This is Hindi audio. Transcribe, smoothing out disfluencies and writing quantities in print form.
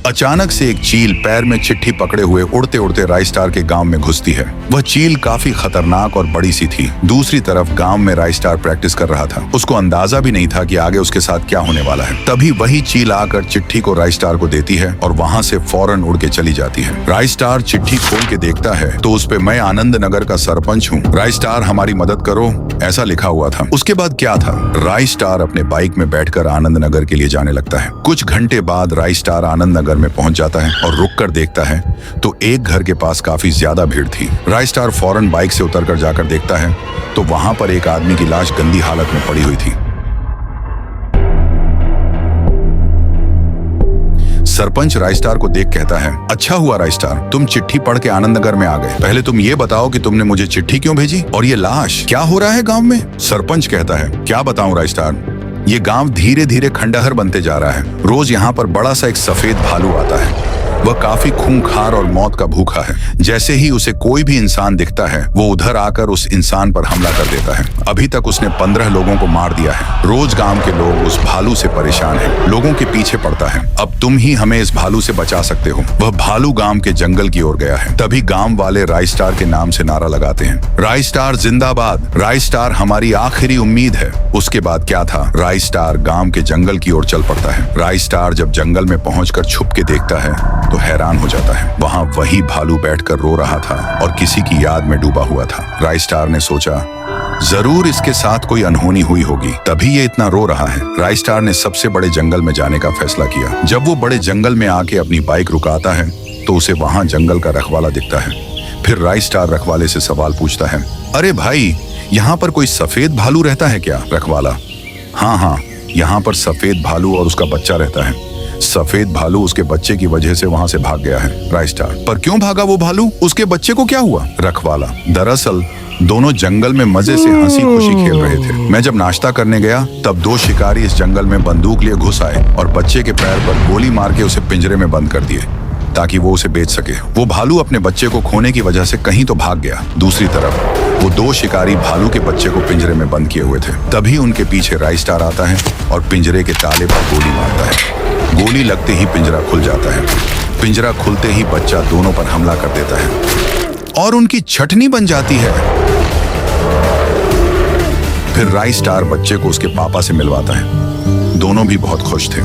अचानक से एक चील पैर में चिट्ठी पकड़े हुए उड़ते उड़ते राइस्टार के गांव में घुसती है। वह चील काफी खतरनाक और बड़ी सी थी। दूसरी तरफ गांव में राइस्टार प्रैक्टिस कर रहा था। उसको अंदाजा भी नहीं था कि आगे उसके साथ क्या होने वाला है। तभी वही चील आकर चिट्ठी को राइस्टार को देती है और वहां से फौरन उड़ के चली जाती है। राइस्टार चिट्ठी खोल के देखता है तो उस पे मैं आनंद नगर का सरपंच हूँ, राइस्टार हमारी मदद करो, ऐसा लिखा हुआ था। उसके बाद क्या था? राइस्टार अपने बाइक में बैठकर आनंद नगर के लिए जाने लगता है। कुछ घंटे बाद राइस्टार आनंद नगर में पहुंच जाता है और रुककर देखता है तो एक घर के पास काफी ज्यादा भीड़ थी। राइस्टार फौरन बाइक से उतरकर जाकर देखता है तो वहां पर एक आदमी की लाश गंदी हालत में पड़ी हुई थी। सरपंच राइस्टार को देख कहता है, अच्छा हुआ राइस्टार, तुम चिट्ठी पढ़ के आनंद नगर में आ गए। पहले तुम ये बताओ कि तुमने मुझे चिट्ठी क्यों भेजी और ये लाश क्या हो रहा है गांव में? सरपंच कहता है, क्या बताऊं राइस्टार, ये गांव धीरे धीरे खंडहर बनते जा रहा है। रोज यहाँ पर बड़ा सा एक सफेद भालू आता है। वह काफी खूंखार और मौत का भूखा है। जैसे ही उसे कोई भी इंसान दिखता है वो उधर आकर उस इंसान पर हमला कर देता है। अभी तक उसने 15 लोगों को मार दिया है। रोज गांव के लोग उस भालू से परेशान हैं, लोगों के पीछे पड़ता है। अब तुम ही हमें इस भालू से बचा सकते हो। वह भालू गांव के जंगल की ओर गया है। तभी गांव वाले राइस्टार के नाम से नारा लगाते हैं, राइस्टार जिंदाबाद, राइस्टार हमारी आखिरी उम्मीद है। उसके बाद क्या था? राइस्टार गांव के जंगल की ओर चल पड़ता है। राइस्टार जब जंगल में पहुंचकर छुप के देखता है तो हैरान हो जाता है। वहां वही भालू बैठकर रो रहा था और किसी की याद में डूबा हुआ था। राइस्टार ने सोचा, जरूर इसके साथ कोई अनहोनी हुई होगी, तभी ये इतना रो रहा है। राइस्टार ने सबसे बड़े जंगल में जाने का फैसला किया। जब वो बड़े जंगल में आके अपनी बाइक रुकाता है तो उसे वहां जंगल का रखवाला दिखता है। फिर राइस्टार रखवाले से सवाल पूछता है, अरे भाई, यहाँ पर कोई सफेद भालू रहता है क्या? रखवाला, हाँ, यहाँ पर सफेद भालू और उसका बच्चा रहता है। सफेद भालू उसके बच्चे की वजह से वहां से भाग गया है। राइस्टार, पर क्यों भागा वो भालू? उसके बच्चे को क्या हुआ? रखवाला, दरअसल दोनों जंगल में मजे से हंसी खुशी खेल रहे थे। मैं जब नाश्ता करने गया तब 2 शिकारी इस जंगल में बंदूक लिए घुस आए और बच्चे के पैर पर गोली मार के उसे पिंजरे में बंद कर दिए ताकि वो उसे बेच सके। वो भालू अपने बच्चे को खोने की वजह से कहीं तो भाग गया। दूसरी तरफ वो 2 शिकारी भालू के बच्चे को पिंजरे में बंद किए हुए थे। तभी उनके पीछे राइस्टार आता है और पिंजरे के ताले पर गोली मारता है। गोली लगते ही पिंजरा खुल जाता है। पिंजरा खुलते ही बच्चा दोनों पर हमला कर देता है और उनकी छटनी बन जाती है। फिर राइस्टार बच्चे को उसके पापा से मिलवाता है। दोनों भी बहुत खुश थे।